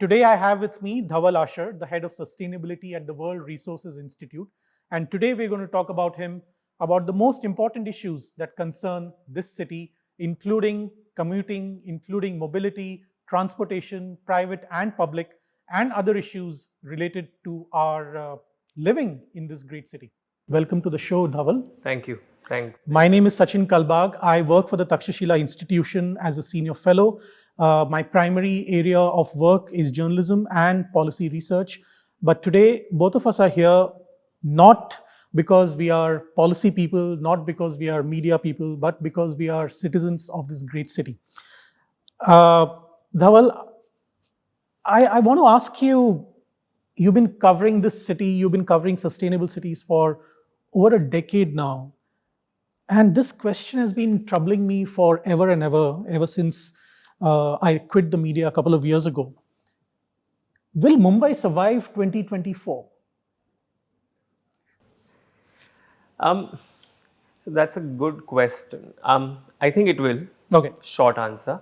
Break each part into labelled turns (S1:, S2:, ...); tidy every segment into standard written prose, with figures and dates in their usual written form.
S1: today I have with me Dhawal Ashar, the head of sustainability at the World Resources Institute. And today we're going to talk about him, about the most important issues that concern this city, including commuting, including mobility, transportation, private and public, and other issues related to our living in this great city. Welcome to the show, Dhawal.
S2: Thank you.
S1: My name is Sachin Kalbag. I work for the Takshashila Institution as a senior fellow. My primary area of work is journalism and policy research. But today, both of us are here not because we are policy people, not because we are media people, but because we are citizens of this great city. Dhawal, I want to ask you, you've been covering this city, you've been covering sustainable cities for over a decade now. And this question has been troubling me forever and ever since I quit the media a couple of years ago. Will Mumbai survive 2024?
S2: So that's a good question. I think it will.
S1: Okay.
S2: Short answer.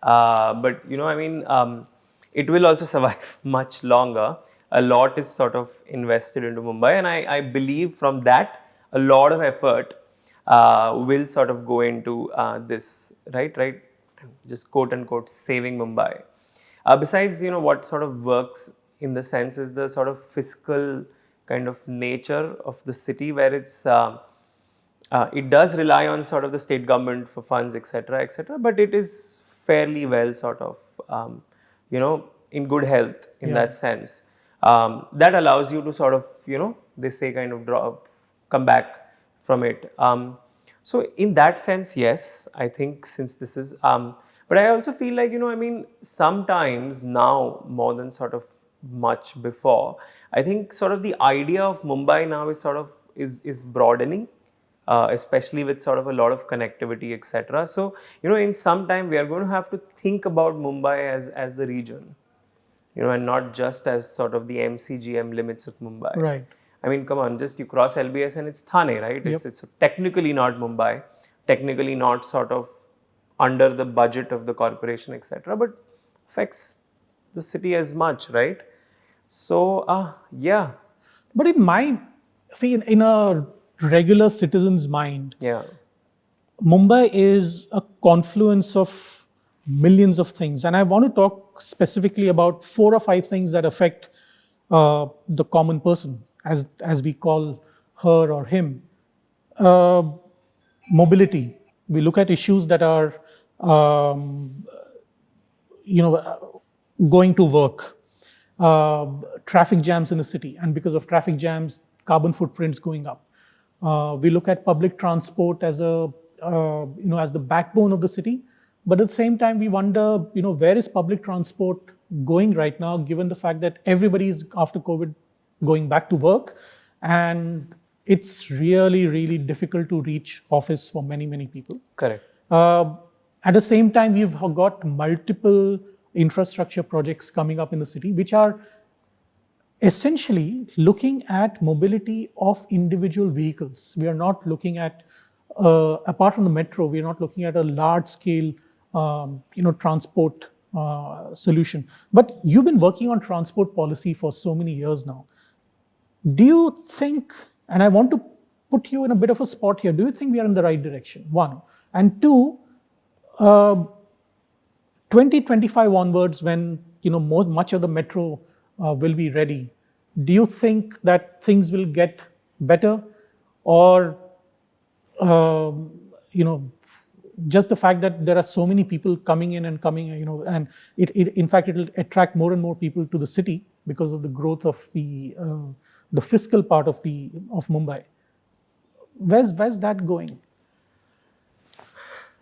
S2: But it will also survive much longer. A lot is sort of invested into Mumbai, and I believe from that a lot of effort will sort of go into this, right? Just quote unquote saving Mumbai. Besides, what sort of works in the sense is the sort of fiscal kind of nature of the city, where it does rely on sort of the state government for funds, etc., but it is fairly well sort of, in good health in that sense. That allows you to sort of, they say kind of come back from it. So in that sense, yes, I think since this is, but I also feel like, sometimes now more than sort of much before, I think sort of the idea of Mumbai now is sort of, is broadening, especially with sort of a lot of connectivity, etc. So, in some time we are going to have to think about Mumbai as the region, and not just as sort of the MCGM limits of Mumbai.
S1: Right.
S2: I mean, come on, just you cross LBS and it's Thane, right?
S1: Yep.
S2: It's technically not Mumbai, technically not sort of under the budget of the corporation, etc., but affects the city as much, right? So, yeah.
S1: But in a regular citizen's mind,
S2: Yeah.
S1: Mumbai is a confluence of millions of things. And I want to talk specifically about 4 or 5 things that affect the common person, as we call her or him. Mobility. We look at issues that are, going to work. Traffic jams in the city, and because of traffic jams, carbon footprints going up. We look at public transport as as the backbone of the city, but at the same time, we wonder, where is public transport going right now, given the fact that everybody is after COVID going back to work, and it's really, really difficult to reach office for many, many people.
S2: Correct.
S1: At the same time, we've got multiple infrastructure projects coming up in the city, which are essentially looking at mobility of individual vehicles. We are not looking at, apart from the metro, we are not looking at a large-scale, transport solution. But you've been working on transport policy for so many years now. Do you think, and I want to put you in a bit of a spot here, do you think we are in the right direction? 1. And 2, 2025 onwards, when much of the metro will be ready, do you think that things will get better, or just the fact that there are so many people coming in and coming, and in fact it will attract more and more people to the city because of the growth of the fiscal part of Mumbai? Where's that going?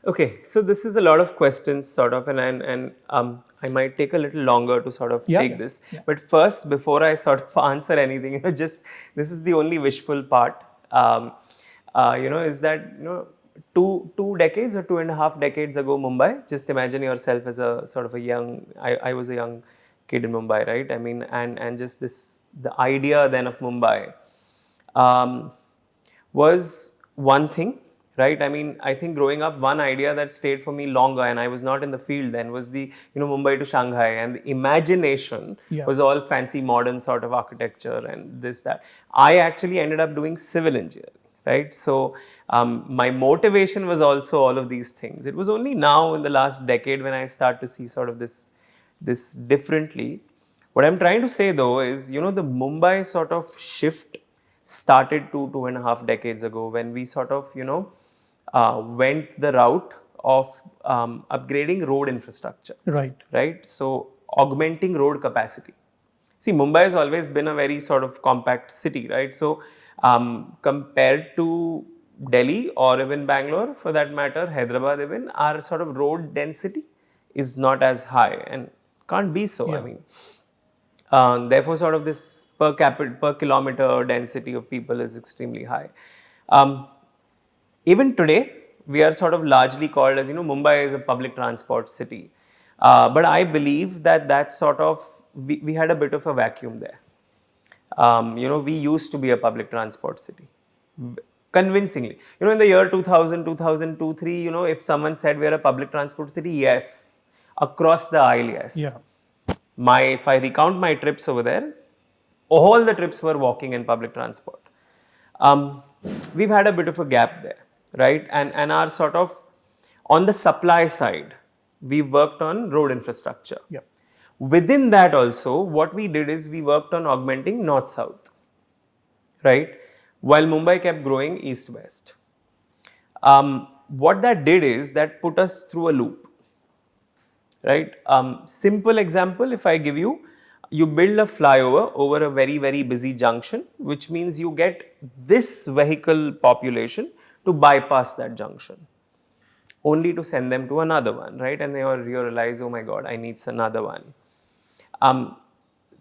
S2: Okay, so this is a lot of questions sort of, and I might take a little longer to sort of take this. Yeah. But first, before I sort of answer anything, just this is the only wishful part, is that, 2 decades or 2.5 decades ago, Mumbai, just imagine yourself as a sort of a young, I was a young kid in Mumbai, right? I mean, and just the idea then of Mumbai was one thing, right? I mean, I think growing up, one idea that stayed for me longer, and I was not in the field then, was the, Mumbai to Shanghai, and the imagination
S1: Yeah.
S2: was all fancy modern sort of architecture and this, that. I actually ended up doing civil engineering, right? So my motivation was also all of these things. It was only now in the last decade when I start to see sort of this differently. What I'm trying to say though is, the Mumbai sort of shift started 2.5 decades ago, when we sort of, went the route of upgrading road infrastructure.
S1: Right.
S2: Right? So, augmenting road capacity. See, Mumbai has always been a very sort of compact city, right? So, compared to Delhi or even Bangalore, for that matter, Hyderabad even, our sort of road density is not as high and can't be so. I
S1: Yeah.
S2: mean, therefore, sort of this per kilometer density of people is extremely high. Um, Even today, we are sort of largely called as, Mumbai is a public transport city. But I believe that that's sort of, we had a bit of a vacuum there. We used to be a public transport city. Convincingly. In the year 2000, 2002, 3, if someone said we're a public transport city, yes. Across the aisle, yes.
S1: Yeah.
S2: If I recount my trips over there, all the trips were walking and public transport. Um, we've had a bit of a gap there, right? And our sort of, on the supply side, we worked on road infrastructure.
S1: Yeah.
S2: Within that also, what we did is we worked on augmenting north-south, right? While Mumbai kept growing east-west. What that did is that put us through a loop, right? Simple example, if I give you, you build a flyover over a very, very busy junction, which means you get this vehicle population to bypass that junction, only to send them to another one, right? And you realize, oh my God, I need another one.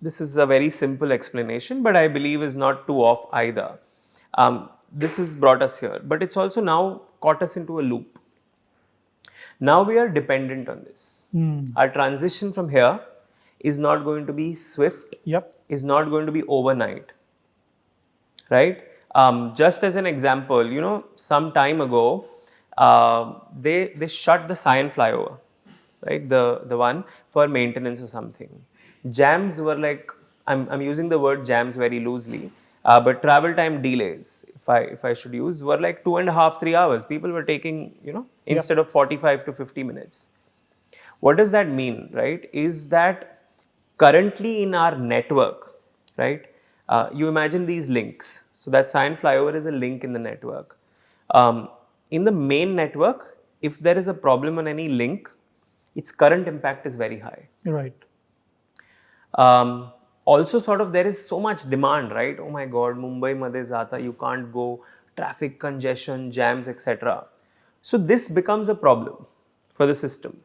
S2: This is a very simple explanation, but I believe is not too off either. This has brought us here, but it's also now caught us into a loop. Now we are dependent on this. Our transition from here is not going to be swift,
S1: Yep.
S2: is not going to be overnight, right? Just as an example, some time ago, they shut the Sion flyover, right? The one for maintenance or something. Jams were like, I'm using the word jams very loosely, but travel time delays, if I should use, were like 2.5, 3 hours. People were taking, instead of 45 to 50 minutes. What does that mean, right? Is that currently in our network, right? You imagine these links. So that Sion flyover is a link in the network. In the main network, if there is a problem on any link, its current impact is very high.
S1: Right.
S2: Also, sort of, there is so much demand, right? Oh my God, Mumbai madhe zata, you can't go, traffic congestion, jams, etc. So this becomes a problem for the system.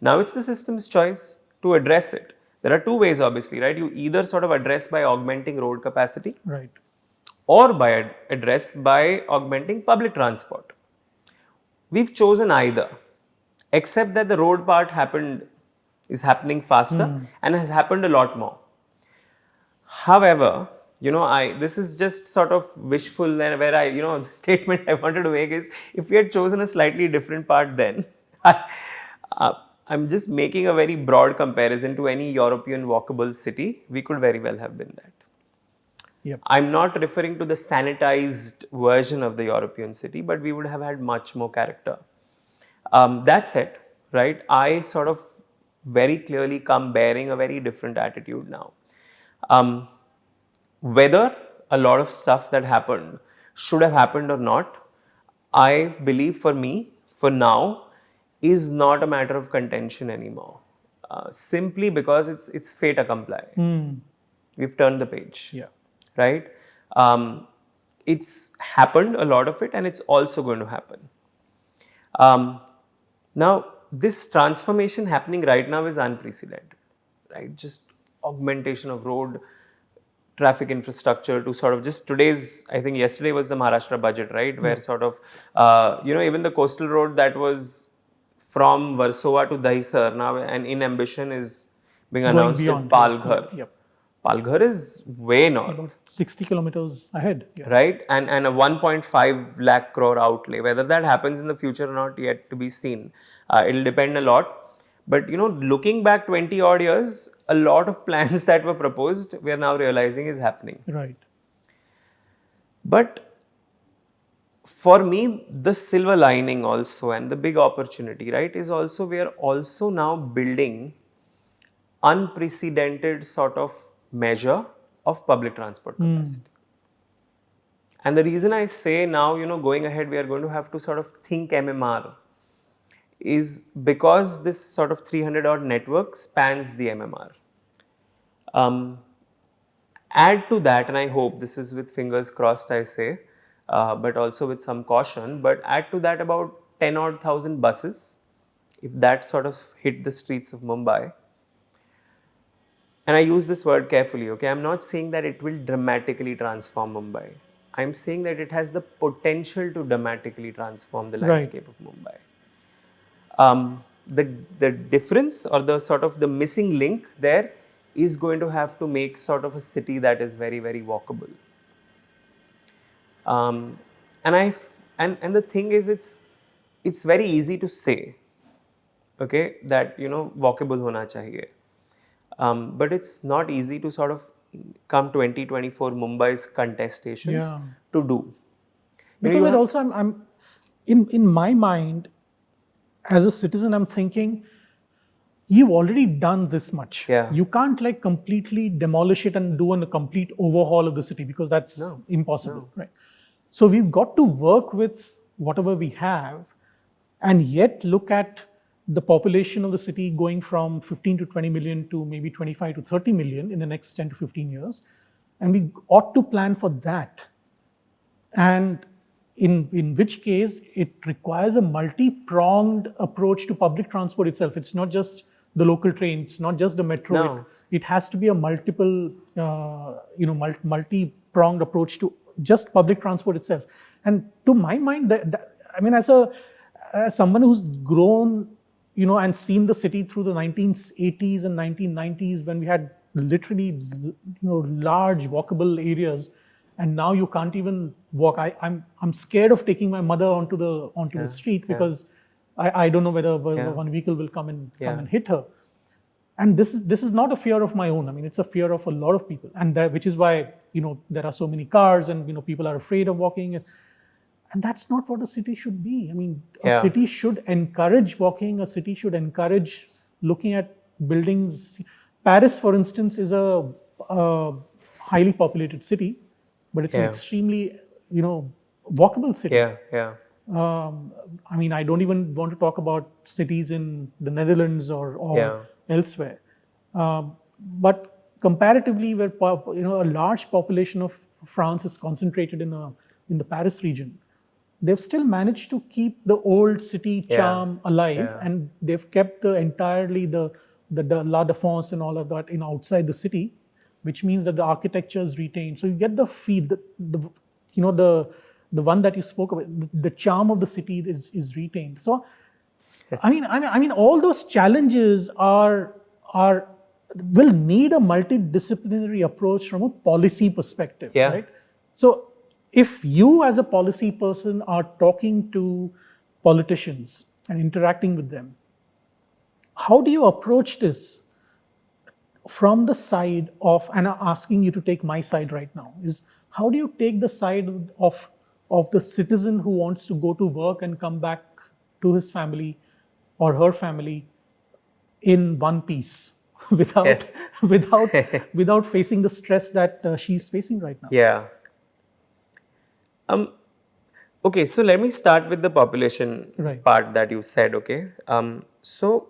S2: Now it's the system's choice to address it. There are two ways, obviously, right? You either sort of address by augmenting road capacity,
S1: Right.
S2: or by address by augmenting public transport. We've chosen either, except that the road part is happening faster and has happened a lot more. However, this is just sort of wishful, and where the statement I wanted to make is, if we had chosen a slightly different part then, I'm just making a very broad comparison to any European walkable city, we could very well have been that.
S1: Yep.
S2: I'm not referring to the sanitized version of the European city, but we would have had much more character. That's it, right? I sort of very clearly come bearing a very different attitude now. Whether a lot of stuff that happened should have happened or not, I believe for me, for now, is not a matter of contention anymore. Simply because it's fait accompli. We've turned the page.
S1: Yeah.
S2: Right? It's happened, a lot of it, and it's also going to happen. Now, this transformation happening right now is unprecedented, right? Just augmentation of road traffic infrastructure to sort of just today's, I think yesterday was the Maharashtra budget, right? Where sort of, even the coastal road that was from Warsaw to Dahisar now and in ambition is being
S1: Going
S2: announced in
S1: beyond.
S2: Palghar.
S1: Yep.
S2: Palghar is way north.
S1: About 60 kilometers ahead. Yeah.
S2: Right, and a 1.5 lakh crore outlay. Whether that happens in the future or not, yet to be seen. It'll depend a lot. But looking back 20 odd years, a lot of plans that were proposed, we are now realizing is happening.
S1: Right.
S2: But for me, the silver lining also and the big opportunity, right, is also we are also now building unprecedented sort of measure of public transport capacity. And the reason I say now, going ahead, we are going to have to sort of think MMR is because this sort of 300 odd network spans the MMR. Add to that, and I hope this is with fingers crossed, I say, but also with some caution, but add to that about 10 odd thousand buses, if that sort of hit the streets of Mumbai. And I use this word carefully, okay? I'm not saying that it will dramatically transform Mumbai. I'm saying that it has the potential to dramatically transform the landscape of Mumbai. The difference or the sort of the missing link there is going to have to make sort of a city that is very, very walkable. And the thing is, it's very easy to say, okay, that walkable hona chahiye. But it's not easy to sort of come 2024 Mumbai's contestations to do.
S1: Because it also, I'm in my mind, as a citizen, I'm thinking, you've already done this much.
S2: Yeah.
S1: You can't like completely demolish it and do a complete overhaul of the city because that's impossible, right? So we've got to work with whatever we have and yet look at the population of the city going from 15 to 20 million to maybe 25 to 30 million in the next 10 to 15 years. And we ought to plan for that. And in which case, it requires a multi-pronged approach to public transport itself. It's not just the local train, it's not just the metro.
S2: No.
S1: It has to be a multiple, multi-pronged approach to just public transport itself. And to my mind, I mean, as someone who's grown, and seen the city through the 1980s and 1990s when we had literally, large walkable areas, and now you can't even walk. I'm scared of taking my mother onto the street because I don't know whether one vehicle will come and hit her. And this is not a fear of my own. I mean, it's a fear of a lot of people, and which is why there are so many cars, and people are afraid of walking. And that's not what a city should be. I mean, a city should encourage walking. A city should encourage looking at buildings. Paris, for instance, is a highly populated city, but it's an extremely, walkable city.
S2: Yeah.
S1: I mean, I don't even want to talk about cities in the Netherlands or elsewhere. But comparatively, where a large population of France is concentrated in the Paris region, they've still managed to keep the old city charm alive, and they've kept the La Défense and all of that outside the city, which means that the architecture is retained. So you get the feel, the one that you spoke about, the charm of the city is retained. So, I mean, all those challenges will need a multidisciplinary approach from a policy perspective, right? So, if you as a policy person are talking to politicians and interacting with them, how do you approach this from the side of, and I'm asking you to take my side right now, is how do you take the side of the citizen who wants to go to work and come back to his family or her family in one piece without facing the stress that she's facing right now?
S2: Yeah. Okay, so let me start with the population part that you said, okay? So,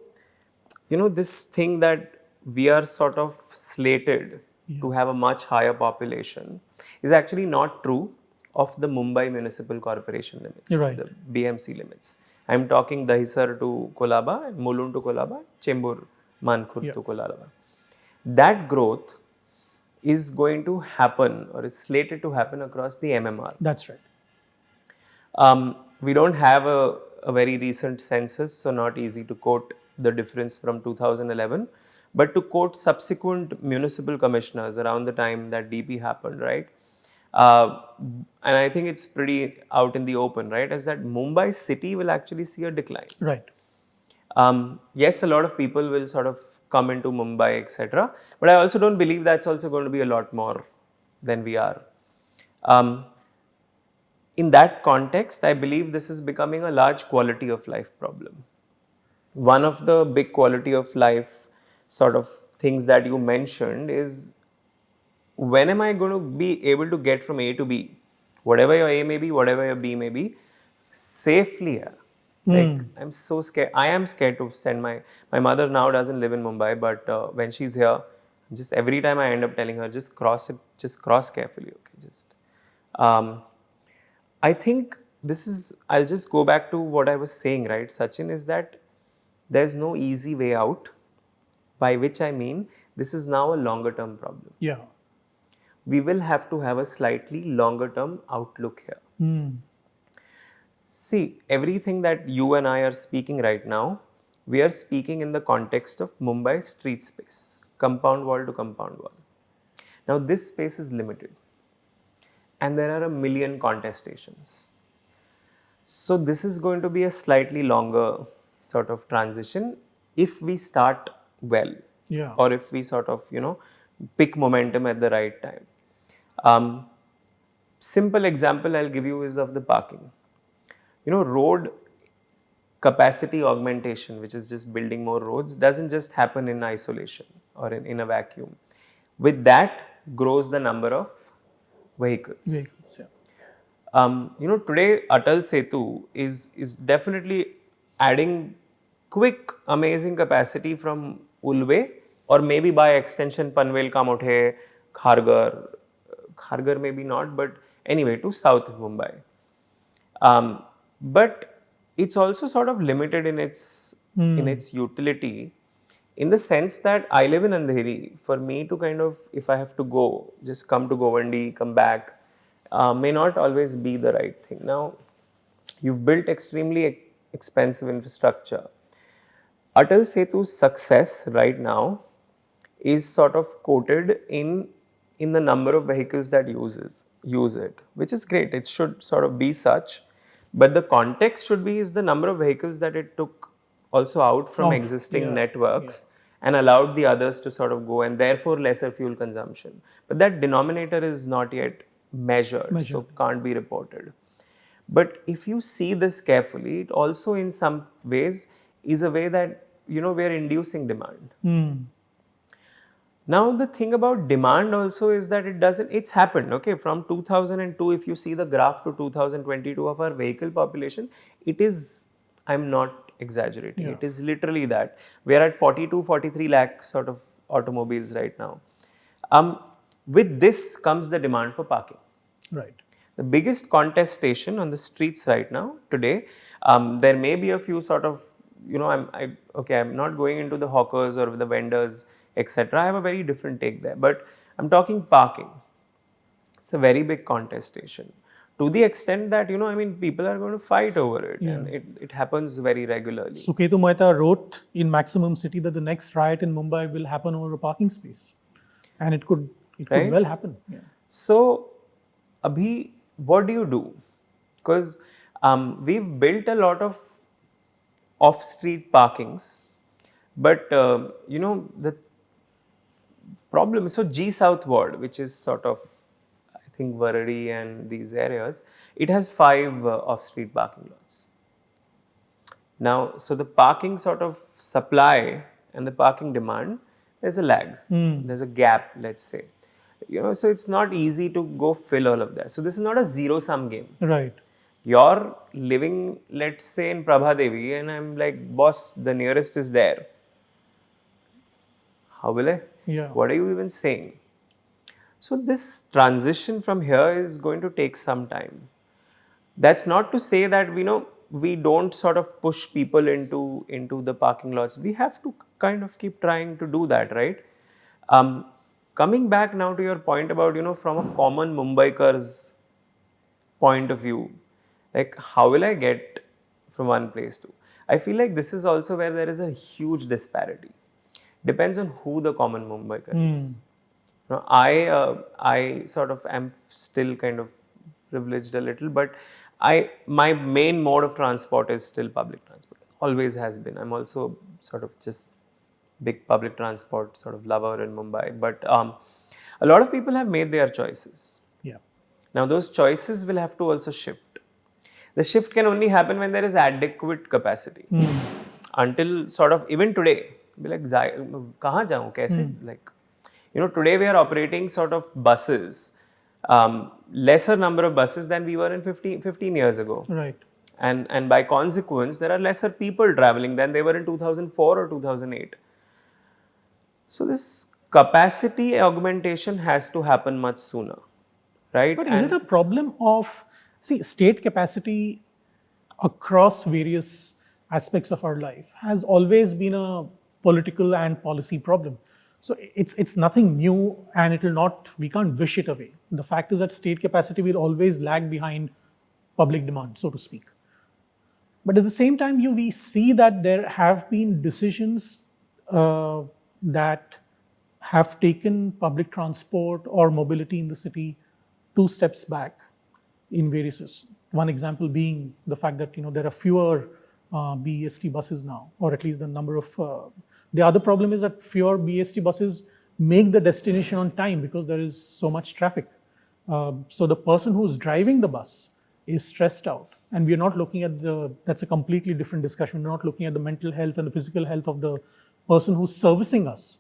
S2: this thing that we are sort of slated to have a much higher population is actually not true of the Mumbai Municipal Corporation limits, the BMC limits. I'm talking Dahisar to Kolaba, Mulund to Kolaba, Chembur, Mankhurd to Kolaba. That growth is going to happen or is slated to happen across the MMR.
S1: That's right.
S2: We don't have a very recent census, so not easy to quote the difference from 2011. But to quote subsequent municipal commissioners around the time that DP happened, right? And I think it's pretty out in the open, right? Is that Mumbai city will actually see a decline.
S1: Right.
S2: Yes, a lot of people will sort of come into Mumbai, etc. But I also don't believe that's also going to be a lot more than we are. In that context, I believe this is becoming a large quality of life problem. One of the big quality of life sort of things that you mentioned is, when am I going to be able to get from A to B, whatever your A may be, whatever your B may be, safely? Yeah. Like, I'm so scared. I am scared to send my mother now doesn't live in Mumbai, but when she's here, just every time I end up telling her, just cross it, just cross carefully, okay? Just, I think this is, I'll just go back to what I was saying, right, Sachin, is that there's no easy way out, by which I mean this is now a longer term problem.
S1: Yeah.
S2: We will have to have a slightly longer term outlook here. See, everything that you and I are speaking right now, we are speaking in the context of Mumbai street space, compound wall to compound wall. Now, this space is limited, and there are a million contestations. So, this is going to be a slightly longer sort of transition if we start well,
S1: Yeah.
S2: or if we sort of, pick momentum at the right time. Simple example I'll give you is of the parking. Road capacity augmentation, which is just building more roads, doesn't just happen in isolation or in a vacuum. With that grows the number of vehicles.
S1: Vehicles, yeah.
S2: Today Atal-Sethu is definitely adding quick, amazing capacity from Ulve, or maybe by extension Panvel Kamothe, Kharghar maybe not, but anyway, to south of Mumbai. But it's also sort of limited in its utility, in the sense that I live in Andheri. For me to kind of, if I have to go, just come to Govandi, come back, may not always be the right thing. Now, you've built extremely expensive infrastructure. Atal-Sethu's success right now is sort of quoted in the number of vehicles that use it, which is great. It should sort of be such. But the context should be is the number of vehicles that it took also out from existing networks and allowed the others to sort of go, and therefore lesser fuel consumption. But that denominator is not yet measured. So can't be reported. But if you see this carefully, it also in some ways is a way that, we are inducing demand. Now, the thing about demand also is that it's happened, okay, from 2002, if you see the graph to 2022 of our vehicle population, it is, I'm not exaggerating, it is literally that. We're at 42, 43 lakh sort of automobiles right now. With this comes the demand for parking.
S1: Right.
S2: The biggest contestation on the streets right now, today, there may be a few sort of, I'm not going into the hawkers or the vendors, etc. I have a very different take there, but I'm talking parking. It's a very big contestation, to the extent that, people are going to fight over it, and it happens very regularly.
S1: Suketu Mehta wrote in Maximum City that the next riot in Mumbai will happen over a parking space, and it could well happen. Yeah.
S2: So, Abhi, what do you do? Because we've built a lot of off-street parkings, but the problem is, so G South Ward, which is sort of, I think, WRI and these areas, it has 5 off-street parking lots. Now, so the parking sort of supply and the parking demand, there's a lag, there's a gap, let's say. So it's not easy to go fill all of that. So this is not a zero-sum game.
S1: Right.
S2: You're living, let's say, in Prabhadevi, and I'm like, boss, the nearest is there. How will I?
S1: Yeah.
S2: What are you even saying? So this transition from here is going to take some time. That's not to say that we don't sort of push people into the parking lots. We have to kind of keep trying to do that, right? Coming back now to your point about, from a common Mumbaikar's point of view, like, how will I get from one place to? I feel like this is also where there is a huge disparity. depends on who the common Mumbaiker is. Now, I sort of am still kind of privileged a little, but my main mode of transport is still public transport. Always has been. I'm also sort of just big public transport sort of lover in Mumbai, but a lot of people have made their choices.
S1: Yeah.
S2: Now those choices will have to also shift. The shift can only happen when there is adequate capacity. Until sort of even today, be like, kahan jaun, kaise? Like, today we are operating sort of buses, lesser number of buses than we were in 15 years ago.
S1: Right.
S2: And by consequence, there are lesser people traveling than they were in 2004 or 2008. So this capacity augmentation has to happen much sooner, right?
S1: But is it a problem of, state capacity across various aspects of our life has always been a political and policy problem. So it's nothing new, and we can't wish it away. The fact is that state capacity will always lag behind public demand, so to speak. But at the same time, we see that there have been decisions that have taken public transport or mobility in the city 2 steps back in various. One example being the fact that there are fewer BEST buses now, or at least the number of. The other problem is that fewer BEST buses make the destination on time because there is so much traffic. So the person who's driving the bus is stressed out, and we are not looking at that's a completely different discussion. We're not looking at the mental health and the physical health of the person who's servicing us.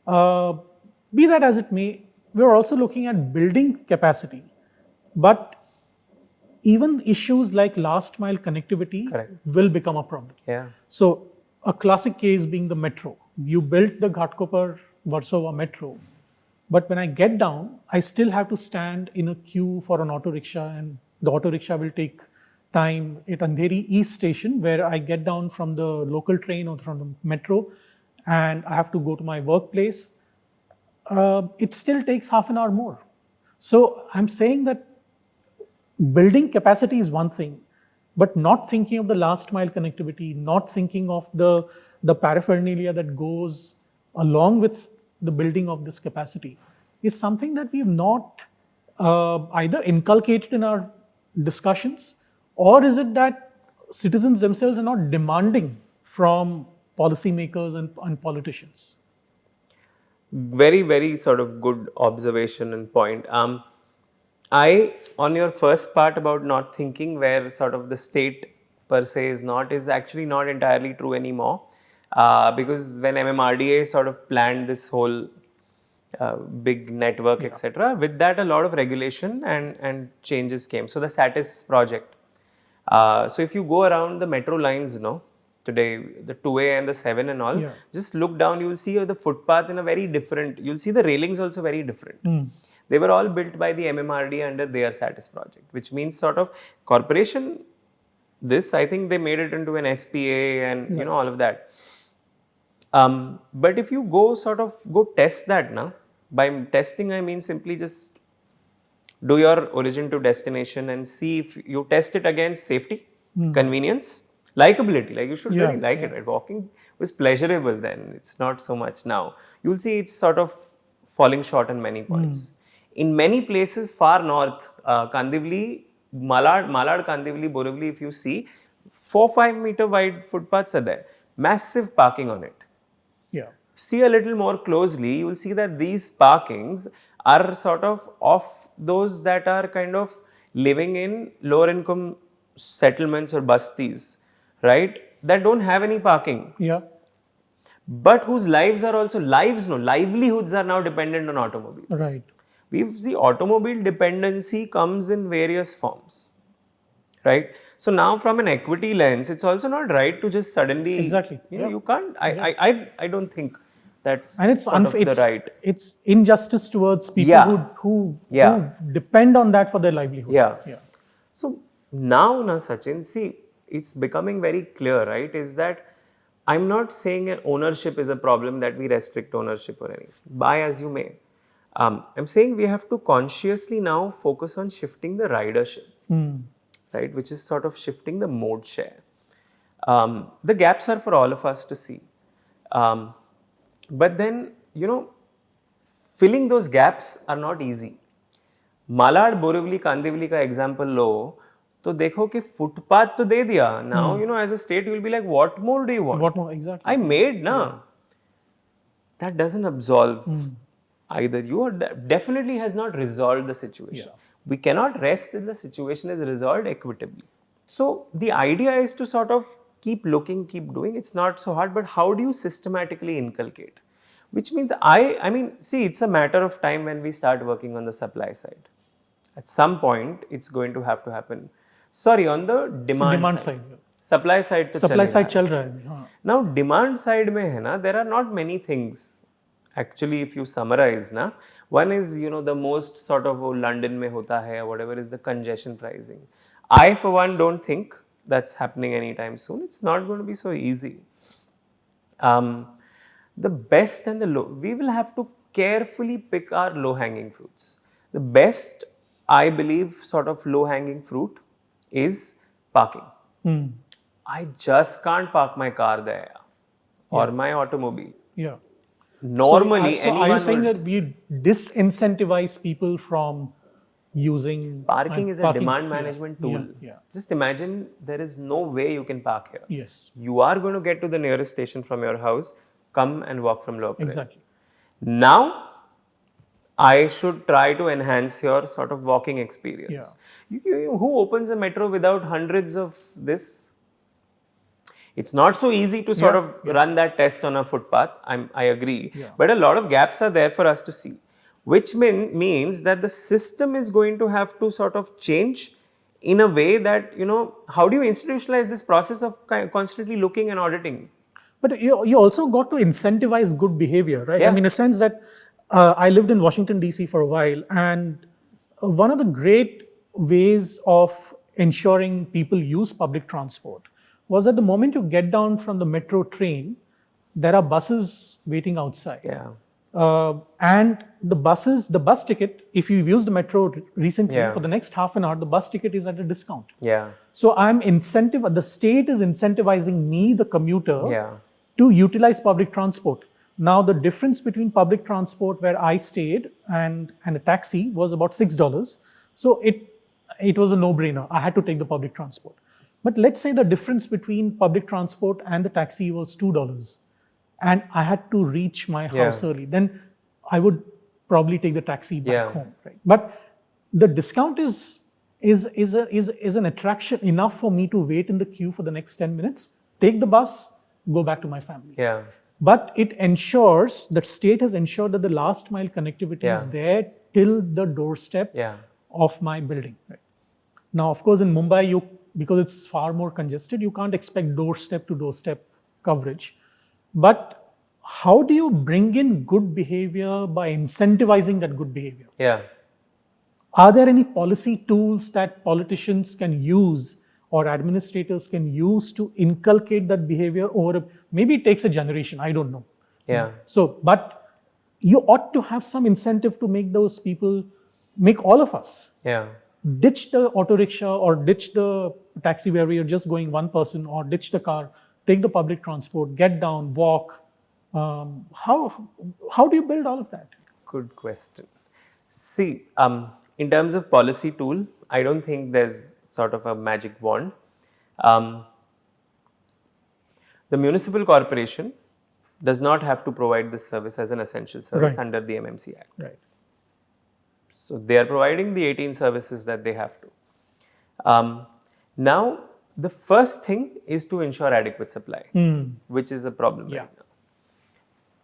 S1: Be that as it may, we're also looking at building capacity, but even issues like last mile connectivity will become a problem.
S2: Yeah.
S1: So a classic case being the metro. You built the Ghatkopar-Versova metro, but when I get down, I still have to stand in a queue for an auto rickshaw, and the auto rickshaw will take time at Andheri East Station, where I get down from the local train or from the metro, and I have to go to my workplace. It still takes half an hour more. So I'm saying that building capacity is one thing, but not thinking of the last mile connectivity, not thinking of the paraphernalia that goes along with the building of this capacity is something that we've not either inculcated in our discussions, or is it that citizens themselves are not demanding from policymakers and politicians?
S2: Very, very sort of good observation and point. On your first part about not thinking, where sort of the state per se is actually not entirely true anymore. Because when MMRDA sort of planned this whole big network, etc., with that a lot of regulation and changes came. So the Satis project. So if you go around the metro lines, today, the 2A and the 7 and all, just look down, you will see the footpath in a very different, you'll see the railings also very different. They were all built by the MMRD under their Satis project, which means sort of corporation, I think they made it into an SPA and all of that. But if you go test that now, by testing I mean simply just do your origin to destination and see if you test it against safety, convenience, likability, like you should really like it. Right? Walking was pleasurable then, it's not so much now. You'll see it's sort of falling short on many points. In many places far north, Kandivali, Malad, Kandivali, Borivali, if you see, 4-5 meter wide footpaths are there. Massive parking on it.
S1: Yeah.
S2: See a little more closely, you will see that these parkings are sort of those that are kind of living in lower income settlements or bastis, right? That don't have any parking.
S1: Yeah.
S2: But whose lives are also livelihoods are now dependent on automobiles.
S1: Right.
S2: The automobile dependency comes in various forms, right? So now from an equity lens, it's also not right to just suddenly, you can't, I don't think that's
S1: and it's
S2: the right.
S1: It's injustice towards people who depend on that for their livelihood.
S2: Yeah. So now, Sachin, see, it's becoming very clear, right? Is that I'm not saying ownership is a problem, that we restrict ownership or anything. Buy as you may. I'm saying we have to consciously now focus on shifting the ridership, right? Which is sort of shifting the mode share. The gaps are for all of us to see. But then, filling those gaps are not easy. Malad Borivali Kandivali का example लो तो देखो कि footpath तो दे दिया now as a state you will be like what more do you want
S1: What more exactly?
S2: I made ना that doesn't absolve either you or definitely has not resolved the situation. We cannot rest till the situation is resolved equitably. So the idea is to sort of keep looking, keep doing. It's not so hard, but how do you systematically inculcate? Which means I mean, see, it's a matter of time when we start working on the supply side. At some point, it's going to have to happen. Sorry, on the demand side. Supply side to
S1: Supply side चल रहा है. हाँ.
S2: Now, demand side में है ना, there are not many things. Actually, if you summarize ना, one is, the most sort of London में होता है, whatever is the congestion pricing. I, for one, don't think that's happening anytime soon. It's not going to be so easy. The best and the low, we will have to carefully pick our low-hanging fruits. The best, I believe, sort of low-hanging fruit is parking. I just can't park my car there or my automobile.
S1: Yeah.
S2: Normally,
S1: so
S2: anyone
S1: are you saying
S2: would,
S1: that we disincentivize people from using
S2: parking is a
S1: parking?
S2: demand management tool.
S1: Yeah.
S2: Just imagine there is no way you can park here.
S1: Yes.
S2: You are going to get to the nearest station from your house, come and walk from Walkways.
S1: Exactly.
S2: Now, I should try to enhance your sort of walking experience. Who opens a metro without hundreds of this? It's not so easy to sort of run that test on a footpath. I agree. But a lot of gaps are there for us to see, which means that the system is going to have to sort of change in a way that, how do you institutionalize this process of constantly looking and auditing?
S1: But you also got to incentivize good behavior, right?
S2: Yeah.
S1: I mean, in a sense that I lived in Washington, D.C. for a while, and one of the great ways of ensuring people use public transport was that the moment you get down from the metro train, there are buses waiting outside.
S2: Yeah.
S1: And the bus ticket, if you use the metro recently, for the next half an hour, the bus ticket is at a discount.
S2: Yeah.
S1: So the state is incentivizing me, the commuter, to utilize public transport. Now, the difference between public transport where I stayed and a taxi was about $6. So it was a no-brainer. I had to take the public transport. But let's say the difference between public transport and the taxi was $2, and I had to reach my house early. Then I would probably take the taxi back home. Right? But the discount is an attraction enough for me to wait in the queue for the next 10 minutes, take the bus, go back to my family.
S2: Yeah.
S1: But it ensures that state has ensured that the last mile connectivity is there till the doorstep of my building. Right? Now, of course, in Mumbai, because it's far more congested, you can't expect doorstep to doorstep coverage. But how do you bring in good behavior by incentivizing that good behavior?
S2: Yeah.
S1: Are there any policy tools that politicians can use or administrators can use to inculcate that behavior over maybe it takes a generation, I don't know.
S2: Yeah.
S1: So, but you ought to have some incentive to make those people, make all of us ditch the auto rickshaw or ditch the taxi where we are just going one person, or ditch the car, take the public transport, get down, walk. How do you build all of that?
S2: Good question. See, in terms of policy tool, I don't think there's sort of a magic wand. The municipal corporation does not have to provide this service as an essential service under the MMC Act.
S1: Right.
S2: So they are providing the 18 services that they have to. Now, the first thing is to ensure adequate supply, which is a problem right now.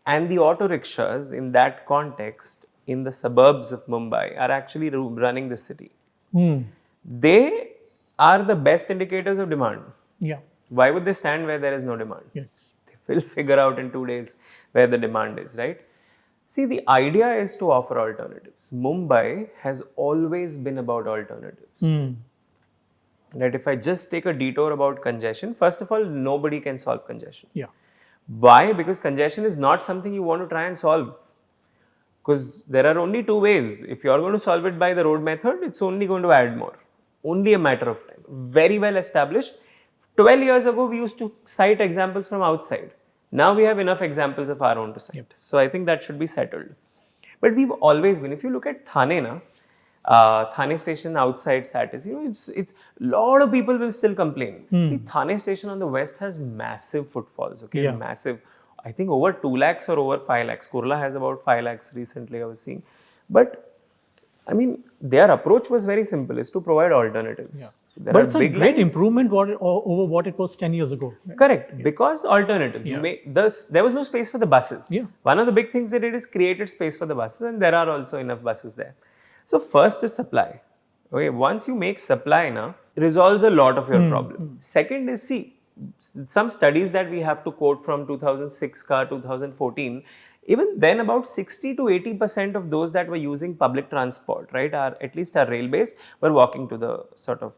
S2: And the auto rickshaws in that context, in the suburbs of Mumbai, are actually running the city. They are the best indicators of demand.
S1: Yeah.
S2: Why would they stand where there is no demand?
S1: Yes.
S2: They will figure out in 2 days where the demand is, right? See, the idea is to offer alternatives. Mumbai has always been about alternatives. That if I just take a detour about congestion, first of all, nobody can solve congestion.
S1: Yeah.
S2: Why? Because congestion is not something you want to try and solve. Because there are only two ways. If you are going to solve it by the road method, it's only going to add more. Only a matter of time. Very well established. 12 years ago, we used to cite examples from outside. Now we have enough examples of our own to cite. So I think that should be settled. But we've always been, if you look at Thane, Thane station outside Satis, it's lot of people will still complain. See, Thane station on the west has massive footfalls, okay, massive. I think over 2 lakhs or over 5 lakhs. Kurla has about 5 lakhs recently, I was seeing. But I mean, their approach was very simple, is to provide alternatives.
S1: Yeah.
S2: So
S1: But it's a great improvement over what it was 10 years ago. Right?
S2: Correct, because alternatives. There was no space for the buses. One of the big things they did is created space for the buses, and there are also enough buses there. So first is supply. Okay, once you make supply now, resolves a lot of your problem. Second is, see, some studies that we have to quote from 2006 ka 2014, even then about 60 to 80% of those that were using public transport, right, at least our railways, were walking to the sort of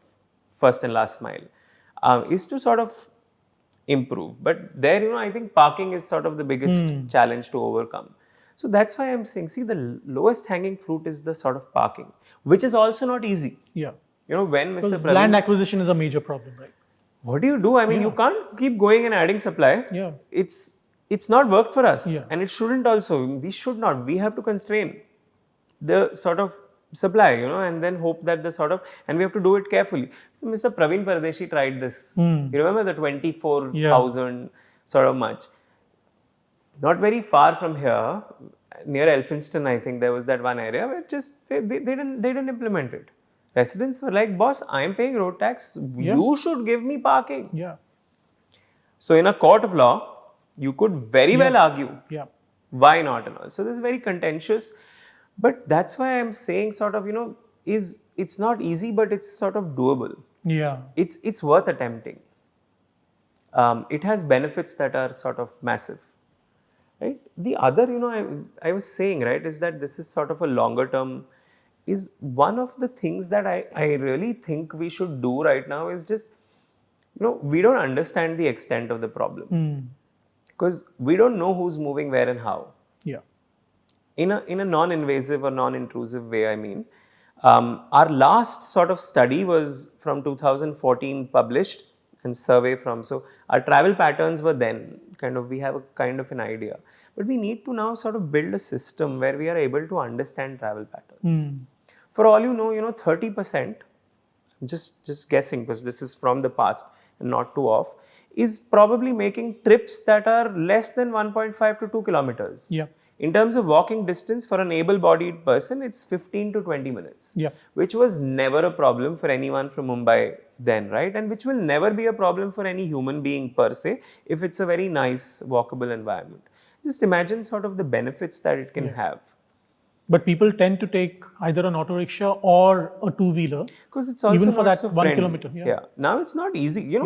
S2: first and last mile, is to sort of improve. But there, I think parking is sort of the biggest challenge to overcome. So that's why I'm saying, see, the lowest hanging fruit is the sort of parking, which is also not easy.
S1: Yeah.
S2: When Mr.
S1: Praveen, land acquisition is a major problem, right?
S2: What do you do? I mean, you can't keep going and adding supply.
S1: Yeah.
S2: It's not worked for us,
S1: Yeah.
S2: and it shouldn't also. We should not. We have to constrain the sort of supply, and then hope that and we have to do it carefully. So Mr. Praveen Pardeshi tried this. You remember the 24,000 sort of much. Not very far from here, near Elphinstone, I think there was that one area where just they didn't implement it. Residents were like, boss, I am paying road tax. You should give me parking.
S1: Yeah.
S2: So in a court of law, you could very well argue.
S1: Yeah.
S2: Why not and all. So this is very contentious. But that's why I'm saying sort of, it's not easy, but it's sort of doable.
S1: Yeah.
S2: It's worth attempting. It has benefits that are sort of massive. Right? The other, I was saying, right, is that this is sort of a longer term, is one of the things that I really think we should do right now is just, we don't understand the extent of the problem. Because we don't know who's moving where and how.
S1: Yeah.
S2: In a non-invasive or non-intrusive way, I mean. Our last sort of study was from 2014 published and survey from, so our travel patterns were then, we have a kind of an idea. But we need to now sort of build a system where we are able to understand travel patterns. For all 30%, I'm just guessing because this is from the past and not too off, is probably making trips that are less than 1.5 to 2 kilometers.
S1: Yeah.
S2: In terms of walking distance for an able-bodied person, it's 15 to 20 minutes, which was never a problem for anyone from Mumbai then, right? And which will never be a problem for any human being per se, if it's a very nice walkable environment. Just imagine sort of the benefits that it can have.
S1: But people tend to take either an auto rickshaw or a two-wheeler.
S2: Because it's also
S1: even for
S2: not
S1: that 1 kilometer.
S2: Yeah. Now it's not easy.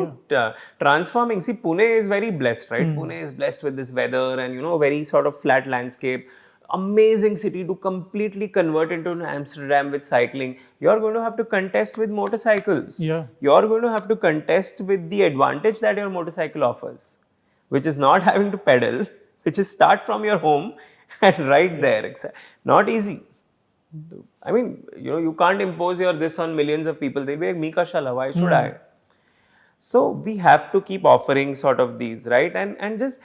S2: Transforming. See, Pune is very blessed, right? Pune is blessed with this weather and, very sort of flat landscape. Amazing city to completely convert into an Amsterdam with cycling. You're going to have to contest with motorcycles.
S1: Yeah.
S2: You're going to have to contest with the advantage that your motorcycle offers, which is not having to pedal, which is start from your home and right there. Not easy. I mean, you can't impose this on millions of people. They'll be like, Mika Shala, why should I? So we have to keep offering sort of these, right? And just,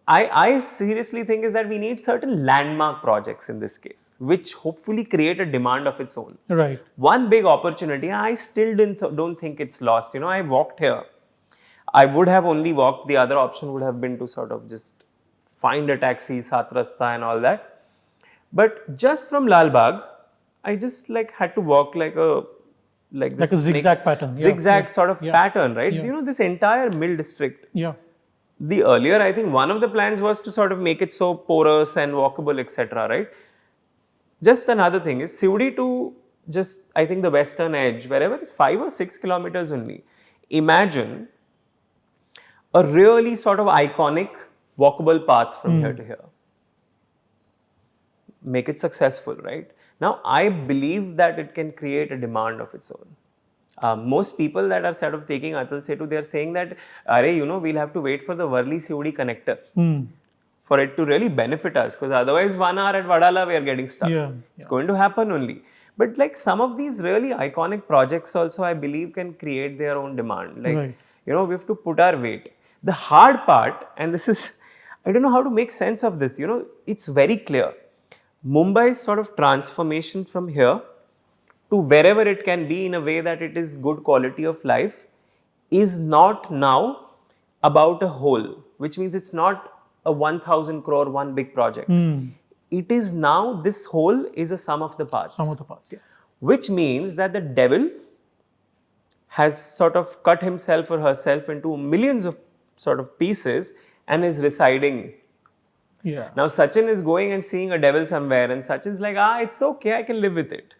S2: I seriously think is that we need certain landmark projects in this case, which hopefully create a demand of its own.
S1: Right.
S2: One big opportunity, I still don't think it's lost. I walked here. I would have only walked. The other option would have been to sort of just find a taxi, Sat Rasta and all that. But just from Lal Bagh, I just had to walk like a
S1: zigzag pattern.
S2: Zigzag sort of pattern, right?
S1: Yeah.
S2: This entire mill district.
S1: Yeah.
S2: The earlier, I think one of the plans was to sort of make it so porous and walkable, etc., right? Just another thing is Sivdi to just, I think the western edge, wherever it's 5 or 6 kilometers only. Imagine a really sort of iconic walkable path from here to here. Make it successful, right? Now, I believe that it can create a demand of its own. Most people that are sort of taking Atal-Sethu, they are saying that, we'll have to wait for the Worli-Sivdi connector for it to really benefit us, because otherwise 1 hour at Vadala, we are getting stuck. It's going to happen only. But some of these really iconic projects also, I believe, can create their own demand. We have to put our weight. The hard part, and this is I don't know how to make sense of this. It's very clear. Mumbai's sort of transformation from here to wherever it can be in a way that it is good quality of life is not now about a whole, which means it's not a 1,000 crore, one big project. It is now, this whole is a sum of the parts.
S1: Sum of the parts, yeah.
S2: Which means that the devil has sort of cut himself or herself into millions of sort of pieces and is residing.
S1: Yeah.
S2: Now Sachin is going and seeing a devil somewhere, and Sachin's like, it's okay, I can live with it.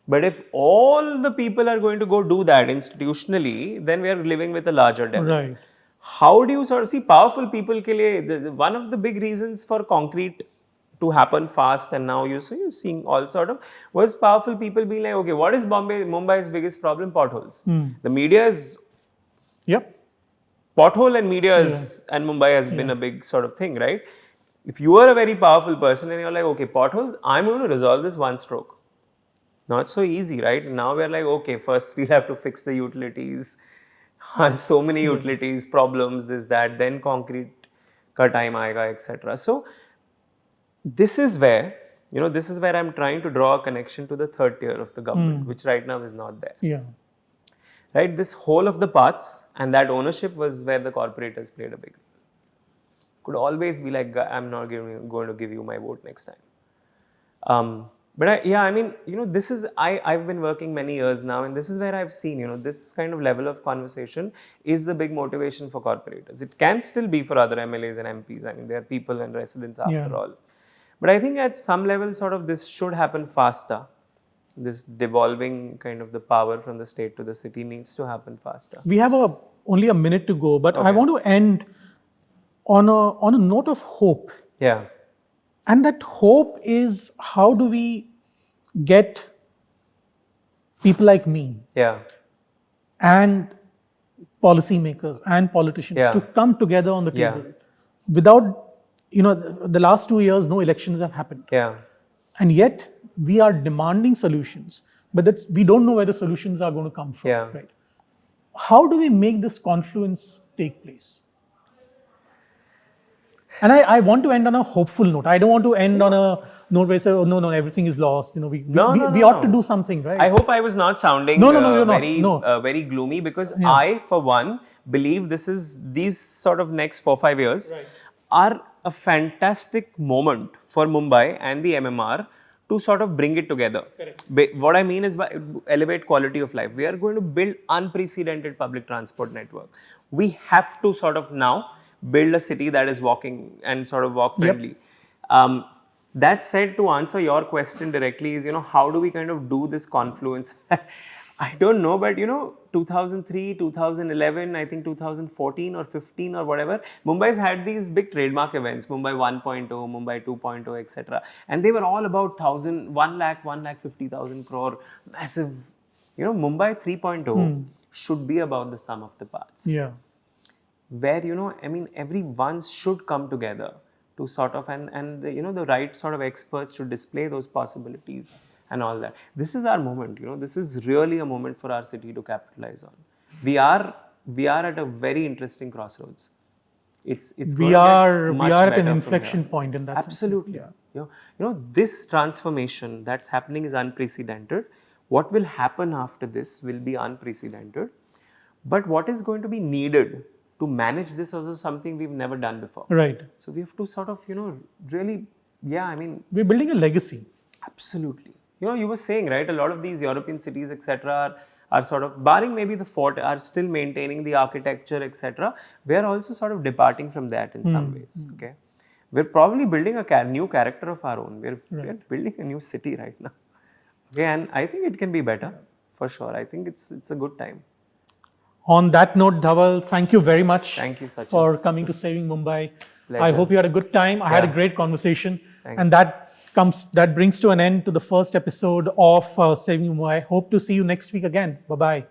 S2: But if all the people are going to go do that institutionally, then we are living with a larger devil.
S1: Right.
S2: How do you sort of see powerful people ke liye, one of the big reasons for concrete to happen fast, and now you're seeing all sort of, was powerful people being like, okay, what is Mumbai's biggest problem? Potholes. The media is, pothole and media is, and Mumbai has been a big sort of thing, right? If you are a very powerful person and you're like, okay, potholes, I'm going to resolve this one stroke. Not so easy, right? Now we're like, okay, first we have to fix the utilities. So many utilities, problems, this, that, then concrete ka time aayega, etc. So this is where, I'm trying to draw a connection to the third tier of the government, which right now is not there.
S1: Yeah.
S2: Right? This whole of the parts and that ownership was where the corporators played a big role. Could always be like, I'm not going to give you my vote next time. But this is, I've been working many years now, and this is where I've seen, this kind of level of conversation is the big motivation for corporators. It can still be for other MLAs and MPs. I mean, they are people and residents after all. But I think at some level, sort of this should happen faster. This devolving kind of the power from the state to the city needs to happen faster.
S1: We have only a minute to go, but I want to end on a note of hope.
S2: Yeah.
S1: And that hope is, how do we get people like me and policymakers and politicians to come together on the table? Without, the last 2 years, no elections have happened. And yet, we are demanding solutions, but we don't know where the solutions are going to come from. Right? How do we make this confluence take place? And I want to end on a hopeful note. I don't want to end on a note where I say, oh, no, everything is lost. We ought to do something, right?
S2: I hope I was not sounding very gloomy, because I, for one, believe these sort of next 4-5 years are a fantastic moment for Mumbai and the MMR to sort of bring it together. What I mean is by elevate quality of life. We are going to build unprecedented public transport network. We have to sort of now build a city that is walking and sort of walk friendly. That said, to answer your question directly is, how do we kind of do this confluence? I don't know, but 2003, 2011, I think 2014 or 15 or whatever, Mumbai's had these big trademark events, Mumbai 1.0, Mumbai 2.0, etc. And they were all about 1,50,000 crore, massive. Mumbai 3.0 should be about the sum of the parts. Where, everyone should come together to sort of, and the right sort of experts should display those possibilities and all that. This is our moment, this is really a moment for our city to capitalize on. We are at a very interesting crossroads.
S1: We are at an inflection point in that
S2: Absolutely. Sense. This transformation that's happening is unprecedented. What will happen after this will be unprecedented. But what is going to be needed to manage this also something we've never done before.
S1: Right.
S2: So we have to sort of, really,
S1: we're building a legacy.
S2: Absolutely. You were saying, right, a lot of these European cities, etc., are sort of, barring maybe the fort, are still maintaining the architecture, etc. We are also sort of departing from that in some ways. Okay. We're probably building a new character of our own. We're building a new city right now. Okay, and I think it can be better, for sure. I think it's a good time.
S1: On that note, Dhawal, thank you very much.
S2: Thank you, Sachin,
S1: for coming to Saving Mumbai.
S2: Pleasure.
S1: I hope you had a good time. I had a great conversation.
S2: Thanks.
S1: And that brings to an end to the first episode of Saving Mumbai. Hope to see you next week again. Bye-bye.